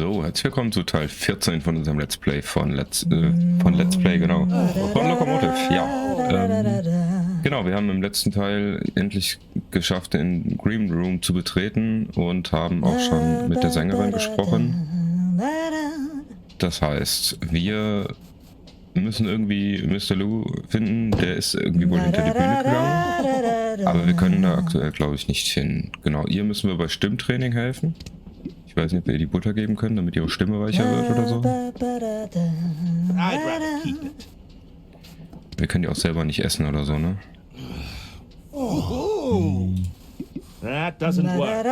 So, herzlich willkommen zu Teil 14 von unserem Let's Play von Let's Play, genau. Von Locomotive, ja. Genau, wir haben im letzten Teil endlich geschafft, den Green Room zu betreten und haben auch schon mit der Sängerin gesprochen. Das heißt, wir müssen irgendwie Mr. Lou finden, der ist irgendwie wohl hinter die Bühne gegangen. Aber wir können da aktuell, glaube ich, nicht hin. Genau, ihr müssen wir bei Stimmtraining helfen. Ich weiß nicht, ob wir ihr die Butter geben können, damit ihre Stimme weicher wird oder so. Wir können die auch selber nicht essen oder so, ne? That doesn't work.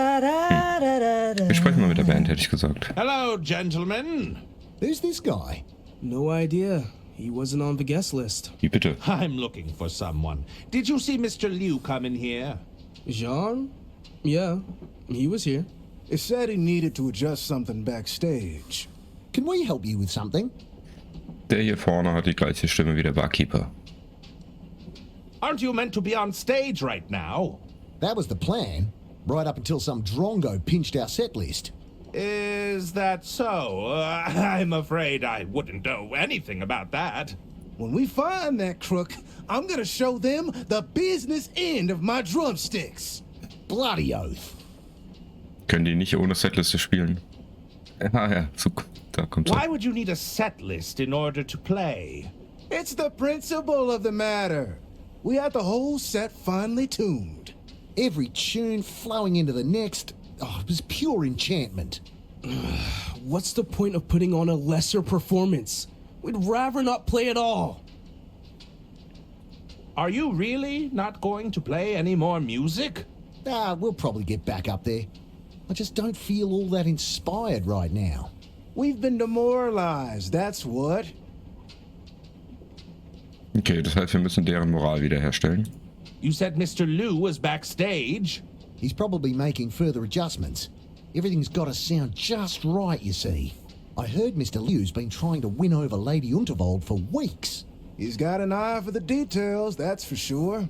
Wir sprechen mal mit der Band, hätte ich gesagt. Hello, gentlemen. Who's this guy? No idea. He wasn't on the guest list. Wie bitte? I'm looking for someone. Did you see Mr. Liu come in here? Jean? Yeah, he was here. It said he needed to adjust something backstage. Can we help you with something? Der hier vorne hat die gleiche Stimme wie der Barkeeper. Aren't you meant to be on stage right now? That was the plan, right up until some drongo pinched our set list. Is that so? I'm afraid I wouldn't know anything about that. When we find that crook, I'm gonna show them the business end of my drumsticks. Bloody oath. Können die nicht ohne Setliste spielen? Ja, so, da kommt's. Why would you need a set list in order to play? It's the principle of the matter. We had the whole set finely tuned. Every tune flowing into the next, it was pure enchantment. What's the point of putting on a lesser performance? We'd rather not play at all. Are you really not going to play any more music? We'll probably get back up there. I just don't feel all that inspired right now. We've been demoralized, that's what. Okay, das heißt, wir müssen deren Moral wiederherstellen. You said Mr. Liu was backstage? He's probably making further adjustments. Everything's got to sound just right, you see. I heard Mr. Liu's been trying to win over Lady Unterwald for weeks. He's got an eye for the details, that's for sure.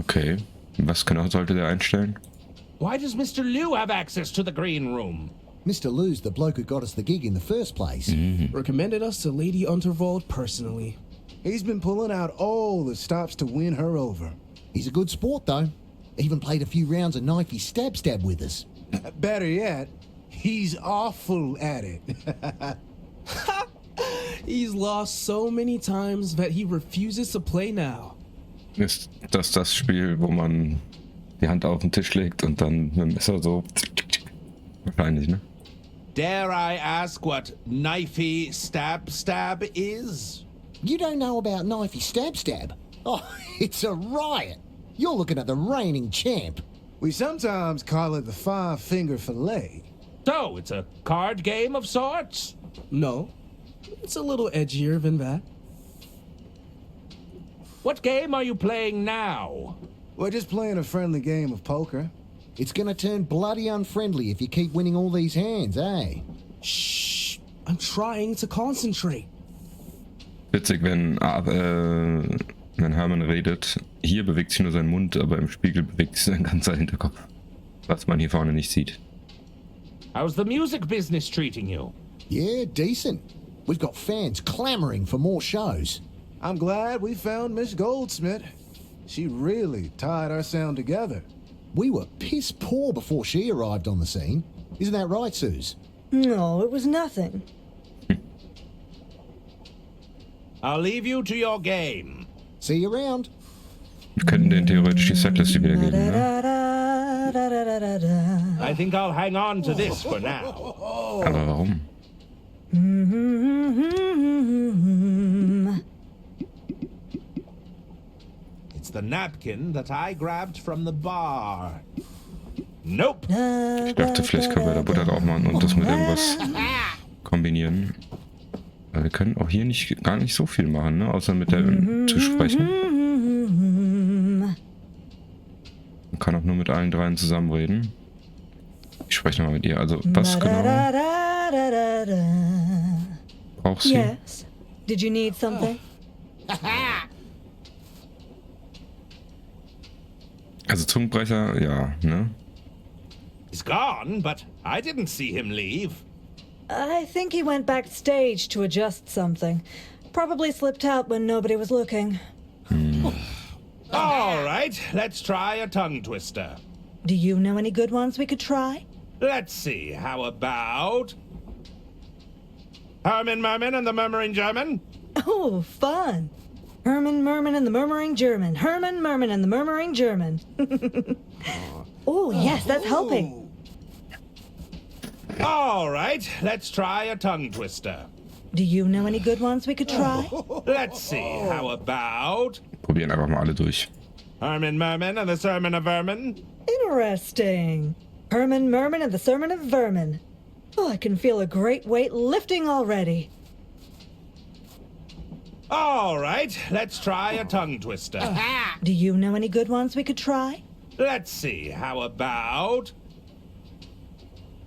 Okay, was genau sollte der einstellen? Why does Mr. Liu have access to the green room? Mr. Liu's the bloke who got us the gig in the first place. Recommended us to Lady Unterwald personally. He's been pulling out all the stops to win her over. He's a good sport, though. Even played a few rounds of knifey stab with us. Better yet, he's awful at it. He's lost so many times that he refuses to play now. Ist das Spiel, wo man die Hand auf den Tisch legt und dann mit dem Messer so... Wahrscheinlich, ne? Dare I ask what knifey stab is? You don't know about knifey stab? Oh, it's a riot. You're looking at the reigning champ. We sometimes call it the five-finger fillet. So, it's a card game of sorts? No, it's a little edgier than that. What game are you playing now? We're just playing a friendly game of poker. It's gonna turn bloody unfriendly if you keep winning all these hands, eh? Shh, I'm trying to concentrate. Witzig, wenn Hermann redet, hier bewegt sich nur sein Mund, aber im Spiegel bewegt sich sein ganzer Hinterkopf. Was man hier vorne nicht sieht. How's the music business treating you? Yeah, decent. We've got fans clamoring for more shows. I'm glad we found Miss Goldsmith. She really tied our sound together. We were piss poor before she arrived on the scene. Isn't that right, Suze? No, it was nothing. I'll leave you to your game. See you around. Wir könnten denen theoretisch die Setliste wiedergeben, ne? I think I'll hang on to this for now. Aber warum? It's the napkin that I grabbed from the bar. Nope. Ich dachte, vielleicht können wir da Butter drauf machen und das mit irgendwas kombinieren. Aber wir können auch hier gar nicht so viel machen, ne? Außer mit der zu sprechen. Man kann auch nur mit allen dreien zusammenreden. Ich spreche nochmal mit ihr. Also, was genau brauchst du? Yes. Did you need something? Also Zungenbrecher, ja, ne? He's gone, but I didn't see him leave. I think he went backstage to adjust something. Probably slipped out when nobody was looking. All right, let's try a tongue twister. Do you know any good ones we could try? Let's see, how about... Herman Merman and the Murmuring German? Oh, fun. Herman Merman and the Murmuring German. Herman Merman and the Murmuring German. Oh, yes, that's helping. All right, let's try a tongue twister. Do you know any good ones we could try? Let's see, how about... Probieren einfach mal alle durch. Herman Merman and the Sermon of Vermin? Interesting. Herman Merman and the Sermon of Vermin. Oh, I can feel a great weight lifting already. All right, let's try a tongue twister. Do you know any good ones we could try? Let's see, how about...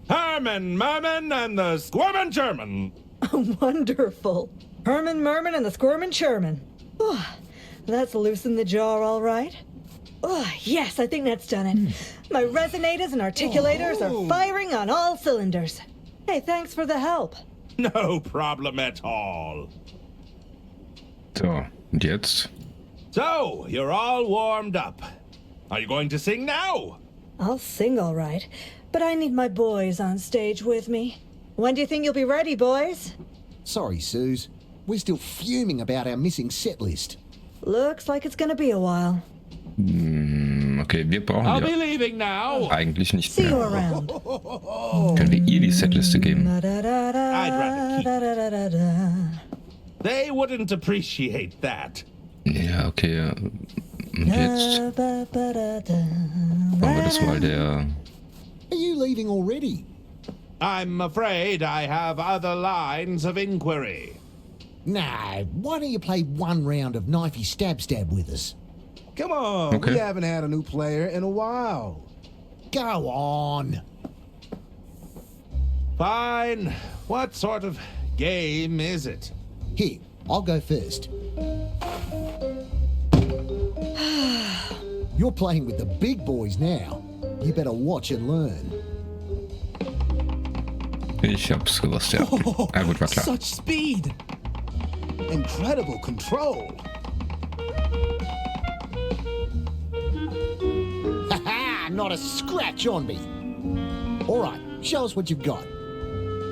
Herman Merman and the Squirmin' German? Wonderful. Herman Merman and the Squirmin' Sherman. Oh, that's loosened the jaw all right. Oh, yes, I think that's done it. My resonators and articulators are firing on all cylinders. Hey, thanks for the help. No problem at all. So, und jetzt? So, you're all warmed up. Are you going to sing now? I'll sing all right, but I need my boys on stage with me. When do you think you'll be ready, boys? Sorry, Suze. We're still fuming about our missing set list. Looks like it's gonna be a while. Okay, wir brauchen I'll be ja leaving now. eigentlich nicht See you mehr. around. Können wir ihr die Setliste geben? I'd rather keep. They wouldn't appreciate that. Ja, okay. Und jetzt wollen wir das mal der... Are you leaving already? I'm afraid I have other lines of inquiry. Nah, why don't you play one round of knifey stab with us? Come on, Okay. we haven't had a new player in a while. Go on. Fine. What sort of game is it? Here, I'll go first. You're playing with the big boys now. You better watch and learn. Ich hab's gewusst, ja. Ja gut, war klar. Such speed! Incredible control. Ha-ha! Not a scratch on me. All right, show us what you've got.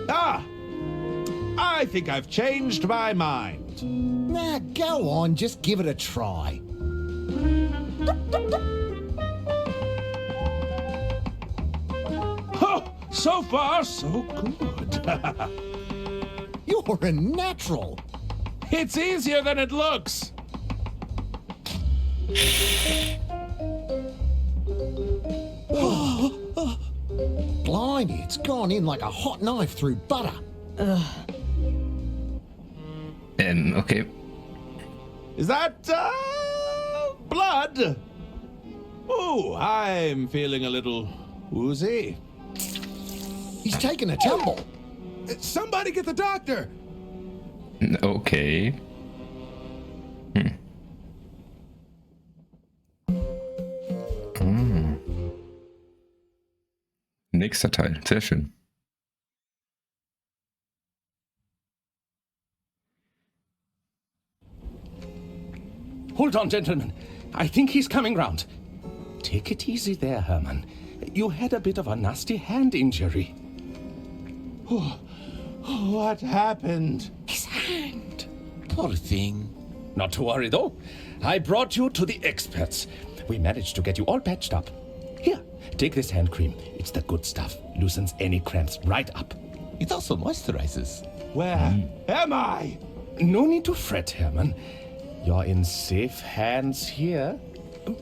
Ah! I think I've changed my mind. Nah, go on, just give it a try. Oh, so far, so good. You're a natural. It's easier than it looks. Blimey, it's gone in like a hot knife through butter. Okay. Is that, blood? Ooh, I'm feeling a little woozy. He's taken a tumble. Somebody get the doctor. Okay. Nächster Teil, sehr schön. Hold on, gentlemen. I think he's coming round. Take it easy there, Herman. You had a bit of a nasty hand injury. What happened? His hand. Poor thing. Not to worry, though. I brought you to the experts. We managed to get you all patched up. Here, take this hand cream. It's the good stuff. Loosens any cramps right up. It also moisturizes. Where am I? No need to fret, Herman. You're in safe hands here.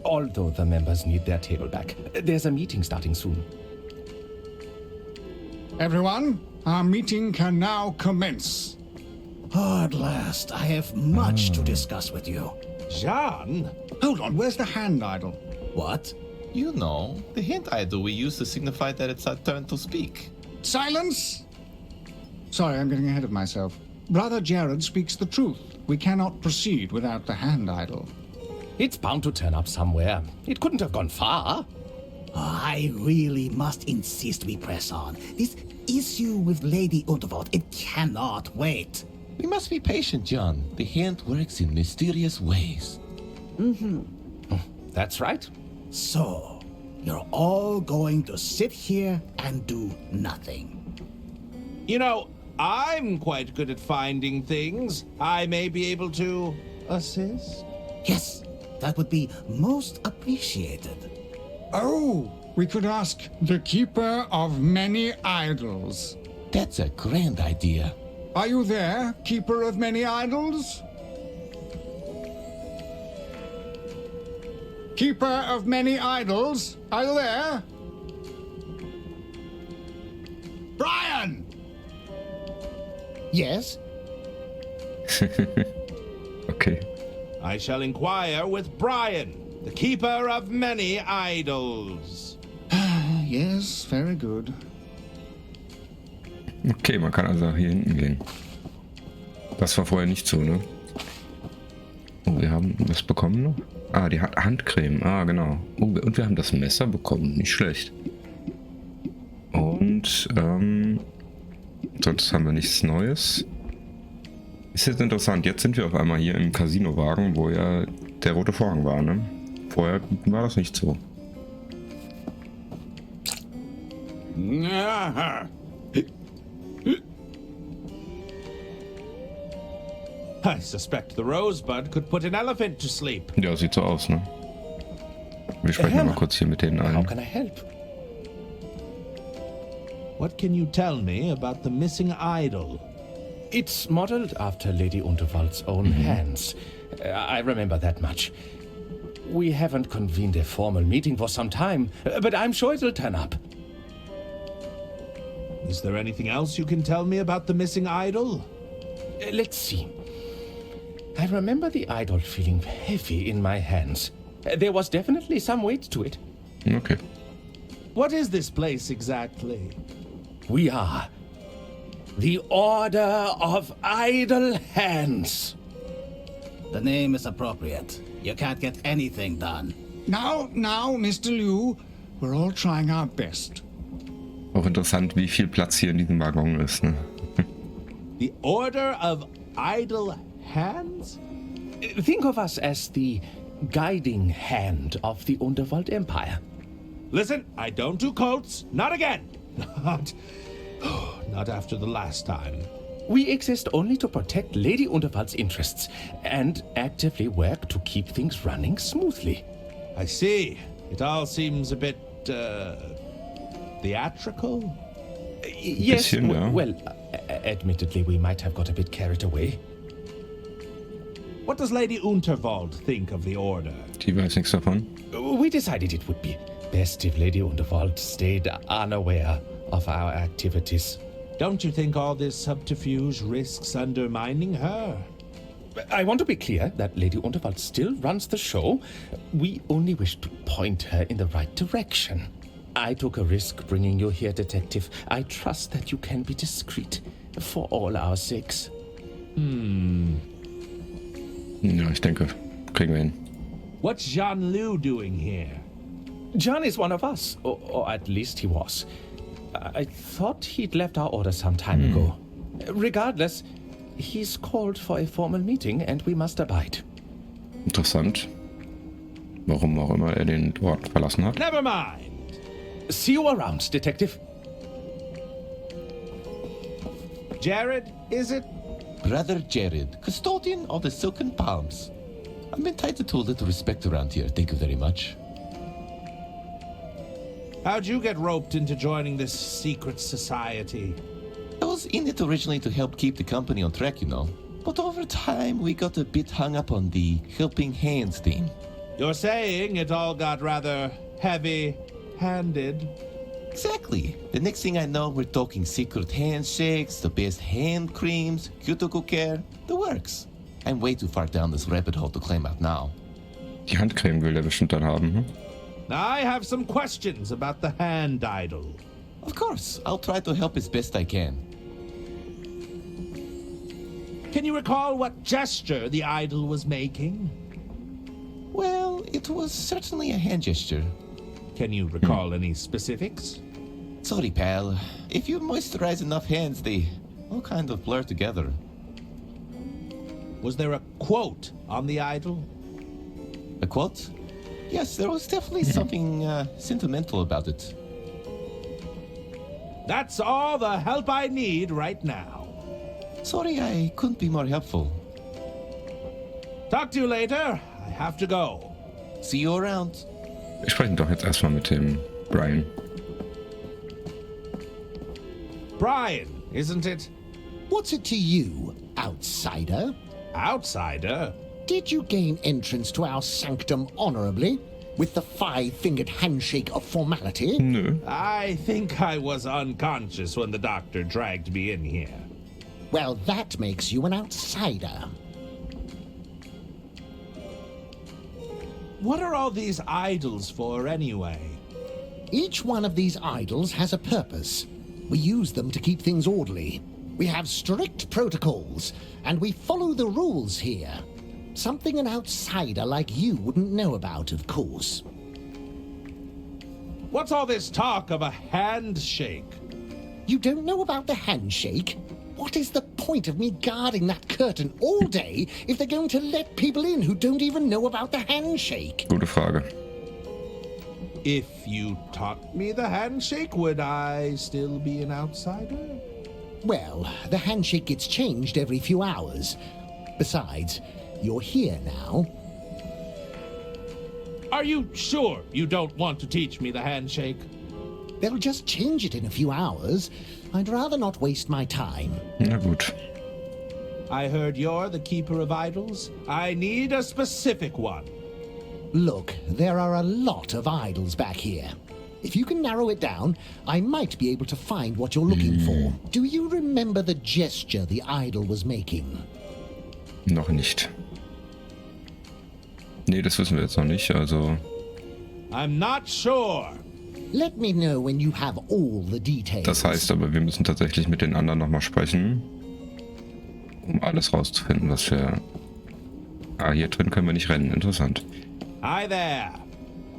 Although the members need their table back. There's a meeting starting soon. Everyone, our meeting can now commence. At last, I have much to discuss with you. Jean? Hold on, where's the hand idol? What? You know, the hint idol we use to signify that it's our turn to speak. Silence! Sorry, I'm getting ahead of myself. Brother Jared speaks the truth. We cannot proceed without the hand idol. It's bound to turn up somewhere. It couldn't have gone far. I really must insist we press on. This issue with Lady Unterwald, it cannot wait. We must be patient, John. The hand works in mysterious ways. That's right. So, you're all going to sit here and do nothing. You know, I'm quite good at finding things. I may be able to assist. Yes, that would be most appreciated. Oh, we could ask the Keeper of Many Idols. That's a grand idea. Are you there, Keeper of Many Idols? Keeper of Many Idols, are you there? Brian! Yes? Okay. I shall inquire with Brian, the keeper of many idols. Yes, very good. Okay, man kann also hier hinten gehen. Das war vorher nicht so, ne? Oh, wir haben was bekommen noch? Ah, die Handcreme. Ah, genau. Oh, und wir haben das Messer bekommen. Nicht schlecht. Und, sonst haben wir nichts Neues. Ist jetzt interessant. Jetzt sind wir auf einmal hier im Casinowagen, wo ja der rote Vorhang war, ne? Vorher war das nicht so. I suspect the rosebud could put an elephant to sleep. Ja, sieht so aus, ne? Wir sprechen mal kurz hier mit denen How ein. can I help? What can you tell me about the missing idol? It's modeled after Lady Unterwald's own hands. I remember that much. We haven't convened a formal meeting for some time, but I'm sure it'll turn up. Is there anything else you can tell me about the missing idol? Let's see. I remember the idol feeling heavy in my hands. There was definitely some weight to it. Okay. What is this place exactly? We are the Order of Idle Hands. The name is appropriate. You can't get anything done. Now, Mr. Liu, we're all trying our best. Auch interessant, wie viel Platz hier in diesem Waggon ist, ne? The Order of Idle Hands? Think of us as the guiding hand of the Unterwald Empire. Listen, I don't do cults. Not again. Not after the last time. We exist only to protect Lady Unterwald's interests and actively work to keep things running smoothly. I see. It all seems a bit, theatrical? Yes, Bisschen, ja. well, admittedly, we might have got a bit carried away. What does Lady Unterwald think of the Order? Die weiß nichts davon. We decided it would be best if Lady Unterwald stayed unaware of our activities. Don't you think all this subterfuge risks undermining her? I want to be clear that Lady Unterwald still runs the show. We only wish to point her in the right direction. I took a risk bringing you here, Detective. I trust that you can be discreet for all our sakes. Ja, ich denke, kriegen wir hin. What's Jean Liu doing here? John is one of us, or at least he was. I thought he'd left our order some time ago. Regardless, he's called for a formal meeting and we must abide. Interessant. Warum auch immer er den Ort verlassen hat. Never mind. See you around, Detective. Jared, is it? Brother Jared, custodian of the Silken Palms. I'm entitled to a little respect around here, thank you very much. How'd you get roped into joining this secret society? I was in it originally to help keep the company on track, you know. But over time, we got a bit hung up on the helping hands thing. You're saying it all got rather heavy-handed. Exactly. The next thing I know, we're talking secret handshakes, the best hand creams, cuticle care, the works. I'm way too far down this rabbit hole to climb out now. Die Handcreme will der bestimmt dann haben, hm? Now, I have some questions about the hand idol. Of course, I'll try to help as best I can. Can you recall what gesture the idol was making? Well, it was certainly a hand gesture. Can you recall any specifics? Sorry, pal. If you moisturize enough hands, they all kind of blur together. Was there a quote on the idol? A quote? Yes, there was definitely something sentimental about it. That's all the help I need right now. Sorry, I couldn't be more helpful. Talk to you later. I have to go. See you around. Wir sprechen doch jetzt erstmal mit dem Brian. Brian, isn't it? What's it to you, outsider? Outsider? Did you gain entrance to our sanctum honorably, with the five-fingered handshake of formality? Nö. I think I was unconscious when the doctor dragged me in here. Well, that makes you an outsider. What are all these idols for anyway? Each one of these idols has a purpose. We use them to keep things orderly. We have strict protocols, and we follow the rules here. Something an outsider like you wouldn't know about, of course. What's all this talk of a handshake? You don't know about the handshake? What is the point of me guarding that curtain all day if they're going to let people in who don't even know about the handshake? Gute Frage. If you taught me the handshake, would I still be an outsider? Well, the handshake gets changed every few hours. Besides, you're here now. Are you sure you don't want to teach me the handshake? They'll just change it in a few hours. I'd rather not waste my time. Na gut. I heard you're the keeper of idols. I need a specific one. Look, there are a lot of idols back here. If you can narrow it down, I might be able to find what you're looking for. Do you remember the gesture the idol was making? Noch nicht. Nee, das wissen wir jetzt noch nicht, also... I'm not sure. Let me know when you have all the details. Das heißt aber, wir müssen tatsächlich mit den anderen nochmal sprechen, um alles rauszufinden, was wir... Ah, hier drin können wir nicht rennen. Interessant. Hi there.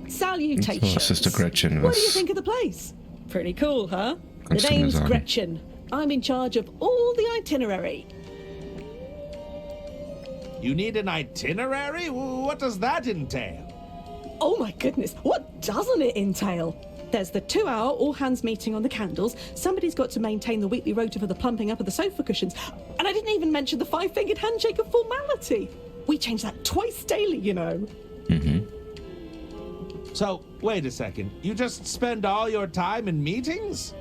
Salutations. Sister Gretchen, What do you was think of the place? Pretty cool, huh? The kannst du mir name's sagen? Gretchen. I'm in charge of all the itinerary. You need an itinerary? What does that entail? Oh my goodness, what doesn't it entail? There's the 2-hour all-hands meeting on the candles. Somebody's got to maintain the weekly rota for the plumping up of the sofa cushions. And I didn't even mention the five-fingered handshake of formality. We change that twice daily, you know. Mhm. So, wait a second. You just spend all your time in meetings?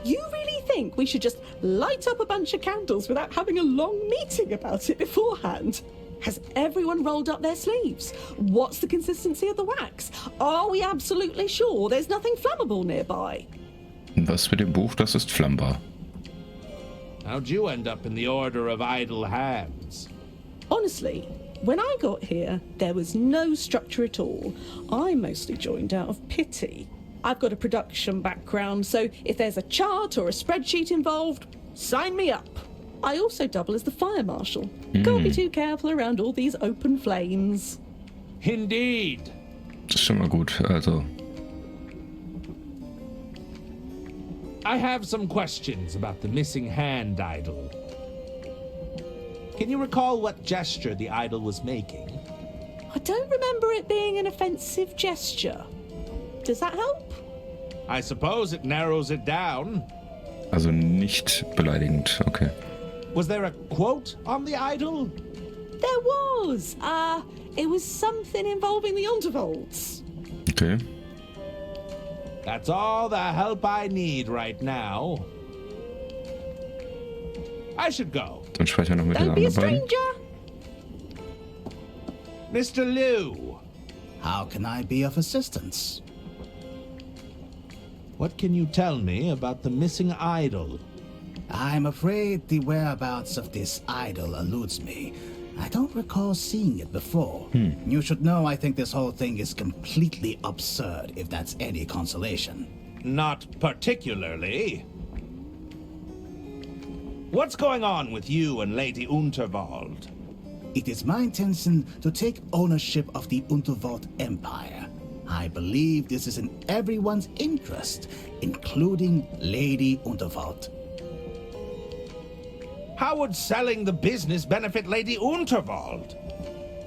You really think we should just light up a bunch of candles without having a long meeting about it beforehand? Has everyone rolled up their sleeves? What's the consistency of the wax? Are we absolutely sure there's nothing flammable nearby? Was mit dem Buch, das ist flammbar. How'd you end up in the Order of Idle Hands? Honestly, when I got here, there was no structure at all. I mostly joined out of pity. I've got a production background, so if there's a chart or a spreadsheet involved, sign me up. I also double as the fire marshal. Can't be too careful around all these open flames. Indeed. Das ist schon mal gut, also... I have some questions about the missing hand idol. Can you recall what gesture the idol was making? I don't remember it being an offensive gesture. Does that help? I suppose it narrows it down. Also nicht beleidigend, okay. Was there a quote on the idol? There was. It was something involving the Untervolts. Okay. That's all the help I need right now. I should go. Dann sprechen wir noch mit den Don't be a anderen beiden. stranger. Mr. Liu, How can I be of assistance? what can you tell me about the missing idol? I'm afraid the whereabouts of this idol eludes me. I don't recall seeing it before. You should know I think this whole thing is completely absurd, if that's any consolation. Not particularly. What's going on with you and Lady Unterwald? It is my intention to take ownership of the Unterwald Empire. I believe this is in everyone's interest, including Lady Unterwald. How would selling the business benefit Lady Unterwald?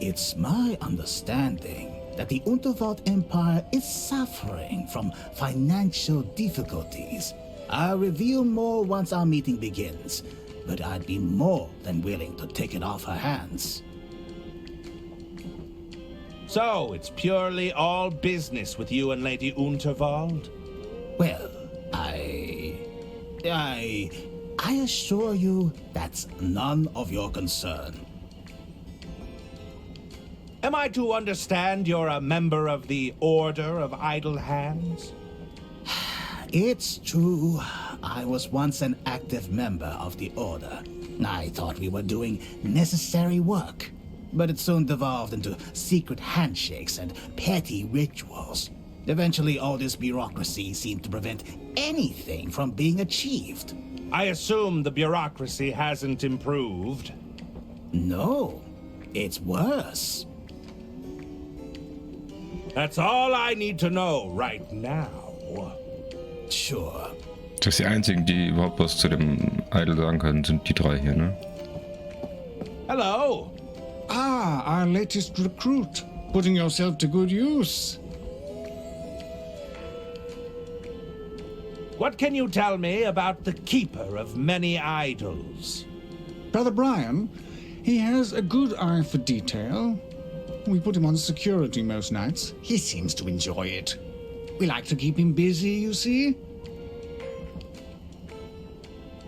It's my understanding that the Unterwald Empire is suffering from financial difficulties. I'll reveal more once our meeting begins, but I'd be more than willing to take it off her hands. So, it's purely all business with you and Lady Unterwald? Well, I assure you that's none of your concern. Am I to understand you're a member of the Order of Idle Hands? It's true. I was once an active member of the Order. I thought we were doing necessary work, but it soon devolved into secret handshakes and petty rituals. Eventually, all this bureaucracy seemed to prevent anything from being achieved. I assume the bureaucracy hasn't improved. No, it's worse. That's all I need to know right now. Sure. Das ist die einzigen, die überhaupt was zu dem Idol sagen können, sind die drei hier, ne? Hello. Ah, our latest recruit. Putting yourself to good use. What can you tell me about the keeper of many idols? Brother Brian, he has a good eye for detail. We put him on security most nights. He seems to enjoy it. We like to keep him busy, you see.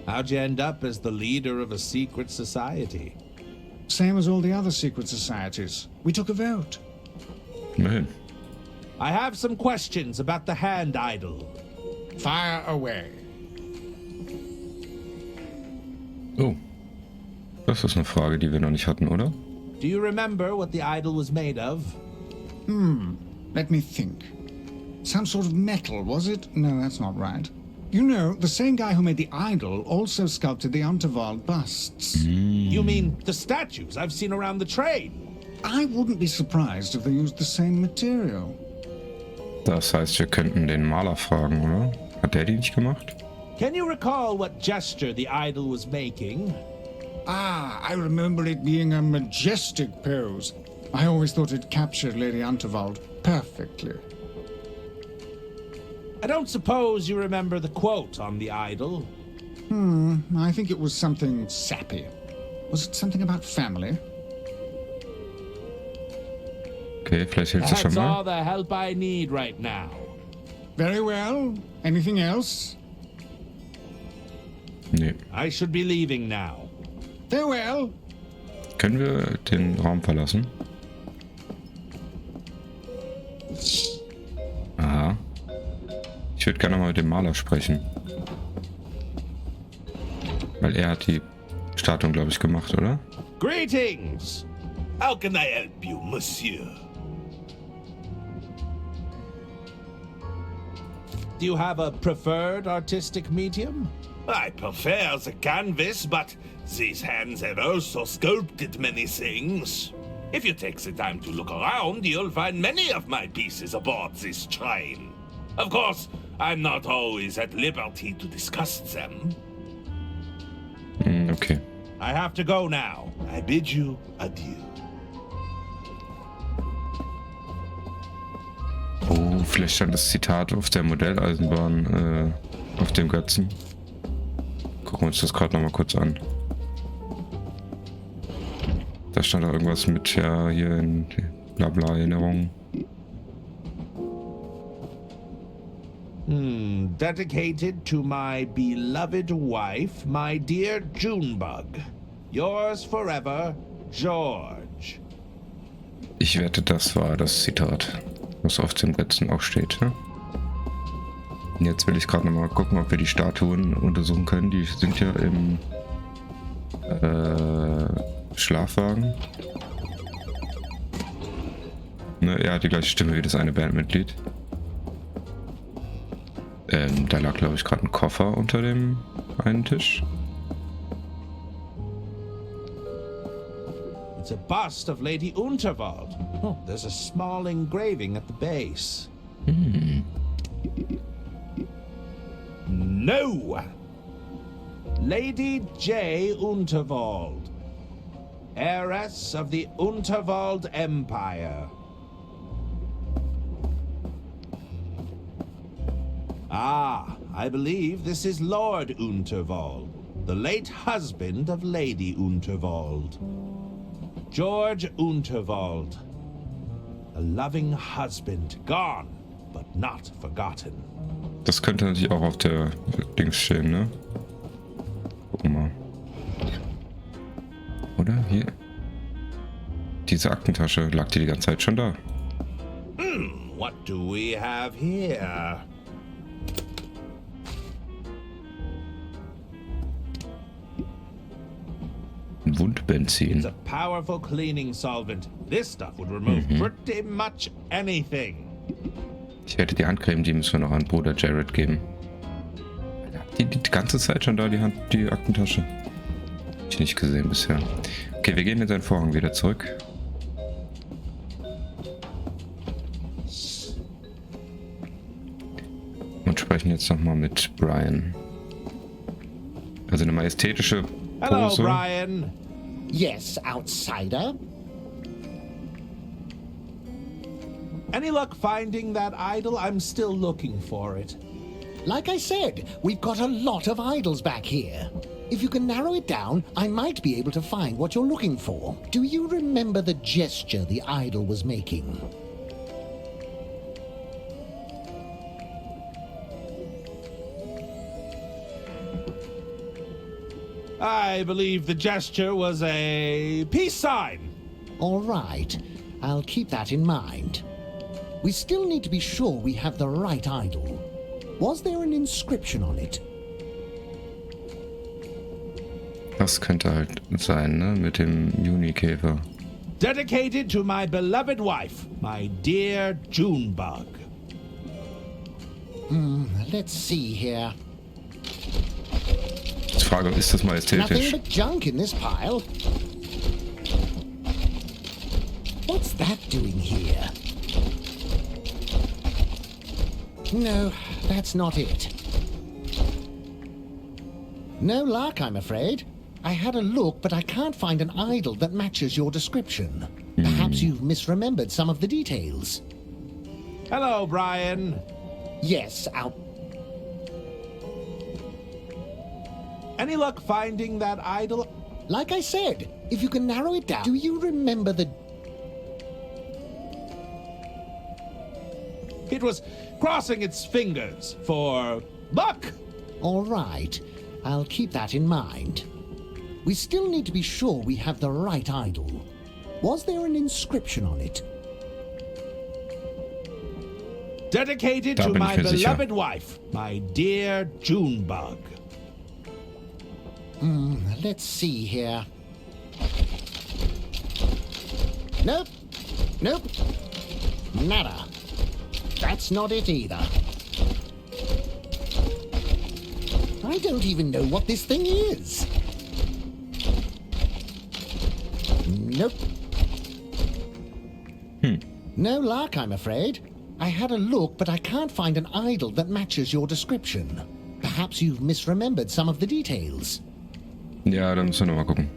How'd you end up as the leader of a secret society? Same as all the other secret societies. We took a vote. Immerhin. I have some questions about the hand idol. Fire away. Oh. Das ist eine Frage, die wir noch nicht hatten, oder? Do you remember what the idol was made of? Let me think. Some sort of metal, was it? No, that's not right. You know, the same guy who made the idol also sculpted the Unterwald busts. You mean the statues I've seen around the train? I wouldn't be surprised if they used the same material. Das heißt, wir könnten den Maler fragen, oder? Hat der die nicht gemacht? Can you recall what gesture the idol was making? Ah, I remember it being a majestic pose. I always thought it captured Lady Unterwald perfectly. I don't suppose you remember the quote on the idol? I think it was something sappy. Was it something about family? Okay, vielleicht hilft es schon That's mal. all the help I need right now. Very well. Anything else? Nee. I should be leaving now. Farewell. Können wir den Raum verlassen? Aha. Ich würde gerne mal mit dem Maler sprechen. Weil er hat die Statuen, glaube ich, gemacht, oder? Greetings! How can I help you, monsieur? Do you have a preferred artistic medium? I prefer the canvas, but these hands have also sculpted many things. If you take the time to look around, you'll find many of my pieces aboard this train. Of course, I'm not always at liberty to discuss them. Okay. I have to go now. I bid you adieu. Oh, vielleicht stand das Zitat auf der Modelleisenbahn, auf dem Götzen. Gucken wir uns das gerade nochmal kurz an. Da stand doch irgendwas mit, ja, hier in Blabla-Erinnerungen. Dedicated to my beloved wife, my dear Junebug. Yours forever, George. Ich wette, das war das Zitat, was auf dem Götzen auch steht. Ne? Jetzt will ich gerade nochmal gucken, ob wir die Statuen untersuchen können. Die sind ja im Schlafwagen. Ne, er hat die gleiche Stimme wie das eine Bandmitglied. Da lag, glaube ich, gerade ein Koffer unter dem einen Tisch. It's a bust of Lady Unterwald. Oh, there's a small engraving at the base. No! Lady J. Unterwald, heiress of the Unterwald Empire. Ah, I believe this is Lord Unterwald, the late husband of Lady Unterwald. George Unterwald. A loving husband, gone, but not forgotten. Das könnte natürlich auch auf der Dings stehen, ne? Gucken mal. Oder? Hier. Diese Aktentasche, lag die ganze Zeit schon da? What do we have here? Wundbenzin. It's a powerful cleaning solvent. This stuff would remove pretty much anything. Ich hätte die Handcreme, die müssen wir noch an Bruder Jared geben. Die ganze Zeit schon da, die Aktentasche. Hab ich nicht gesehen bisher. Okay, wir gehen in seinen Vorhang wieder zurück. Und sprechen jetzt nochmal mit Brian. Also eine majestätische Hello, Pose. Brian. Yes, outsider. Any luck finding that idol? I'm still looking for it. Like I said, we've got a lot of idols back here. If you can narrow it down, I might be able to find what you're looking for. Do you remember the gesture the idol was making? I believe the gesture was a peace sign. All right, I'll keep that in mind. We still need to be sure we have the right idol. Was there an inscription on it? Das könnte halt sein, ne? Mit dem Junikäfer. Dedicated to my beloved wife, my dear Junebug. Let's see here. Die Frage, ist das Nothing majestätisch? but junk in this pile. What's that doing here? No, that's not it. No luck, I'm afraid. I had a look, but I can't find an idol that matches your description. Perhaps you've misremembered some of the details. Hello, Brian. Yes, Any luck finding that idol? like I said, if you can narrow it down. Do you remember the... It was crossing its fingers for luck. All right, I'll keep that in mind. We still need to be sure we have the right idol. Was there an inscription on it? Dedicated Da to bin ich my mir sicher. beloved wife, my dear Junebug. Let's see here. Nope. Nope. Nada. That's not it either. I don't even know what this thing is. Nope. No luck, I'm afraid. I had a look, but I can't find an idol that matches your description. Perhaps you've misremembered some of the details. Ja, dann müssen wir nochmal gucken.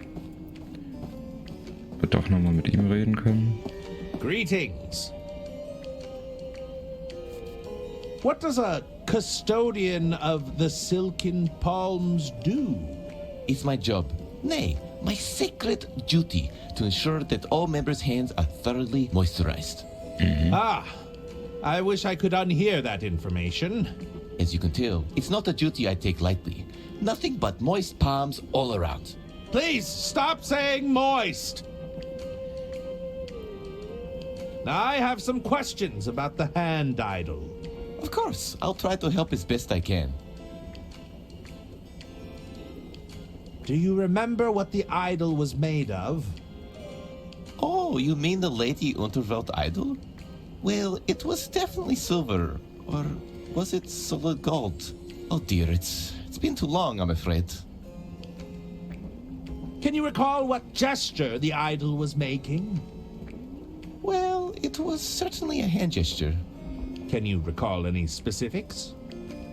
Wir doch nochmal mit ihm reden können. Greetings. What does a custodian of the Silken Palms do? It's my job. Nay, my sacred duty to ensure that all members' hands are thoroughly moisturized. Ah, I wish I could unhear that information. As you can tell, it's not a duty I take lightly. Nothing but moist palms all around. Please stop saying moist. Now, I have some questions about the hand idol. Of course, I'll try to help as best I can. Do you remember what the idol was made of? Oh, you mean the Lady Unterwelt idol? Well, it was definitely silver. Or was it solid gold? Oh dear, it's been too long, I'm afraid. Can you recall what gesture the idol was making? Well, it was certainly a hand gesture. Can you recall any specifics?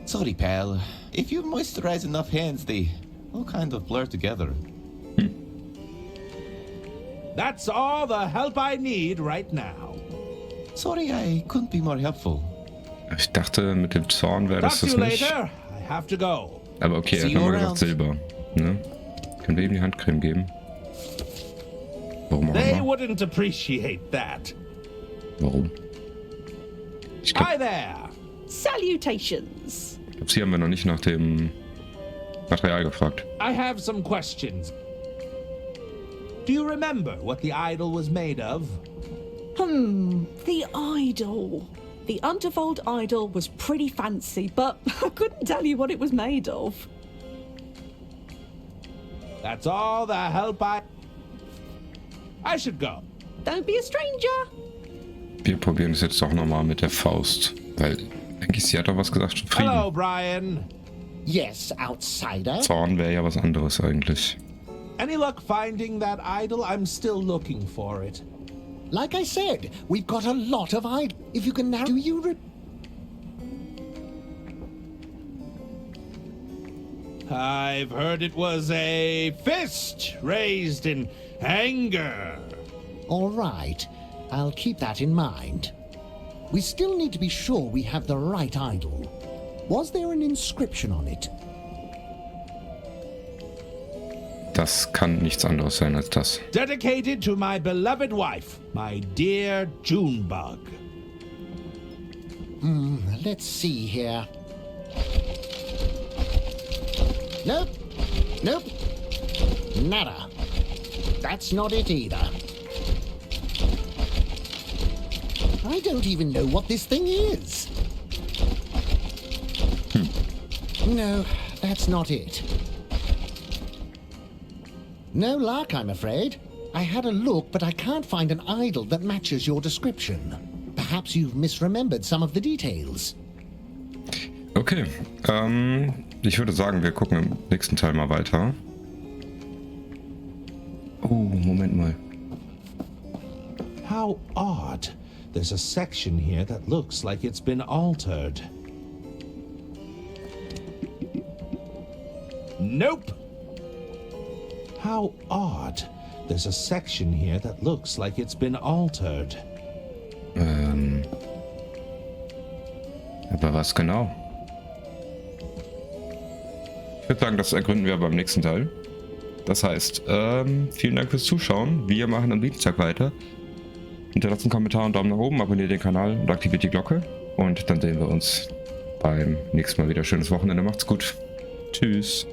Sorry, pal. If you moisturize enough hands, they all kind of blur together. That's all the help I need right now. Sorry, I couldn't be more helpful. Ich dachte, mit dem Zorn wäre das Talk to das you nicht. later. I have to go. Aber okay, er hat nochmal gesagt Silber. Ne? Können wir ihm die Handcreme geben? Warum auch They immer? wouldn't appreciate that. Warum? Ich glaube, Hi there. Salutations. Sie haben wir noch nicht nach dem Material gefragt. I have some questions. Do you remember what the idol was made of? The idol. The Unterwald idol was pretty fancy, but I couldn't tell you what it was made of. That's all the help I should go. Don't be a stranger. Wir probieren es jetzt doch nochmal mit der Faust. Weil, eigentlich, sie hat doch was gesagt, Hello, Frieden. Brian. Yes, outsider. Zorn wäre ja was anderes eigentlich. Any luck finding that idol? I'm still looking for it. Like I said, we've got a lot of If you can now... Do you... I've heard it was a fist raised in anger. All right. I'll keep that in mind. We still need to be sure we have the right idol. Was there an inscription on it? Das kann nichts anderes sein als das. Dedicated to my beloved wife, my dear Junebug. Let's see here. Nope. Nope. Nada. That's not it either. I don't even know what this thing is. No, that's not it. No luck, I'm afraid. I had a look, but I can't find an idol that matches your description. Perhaps you've misremembered some of the details. Okay, ich würde sagen, wir gucken im nächsten Teil mal weiter. Oh, Moment mal. How odd. There's a section here that looks like it's been altered. Nope. How odd. There's a section here that looks like it's been altered. Aber was genau? Ich würde sagen, das ergründen wir beim nächsten Teil. Das heißt, vielen Dank fürs Zuschauen. Wir machen am Dienstag weiter. Hinterlasst einen Kommentar und Daumen nach oben, abonniert den Kanal und aktiviert die Glocke. Und dann sehen wir uns beim nächsten Mal wieder. Schönes Wochenende, macht's gut. Tschüss.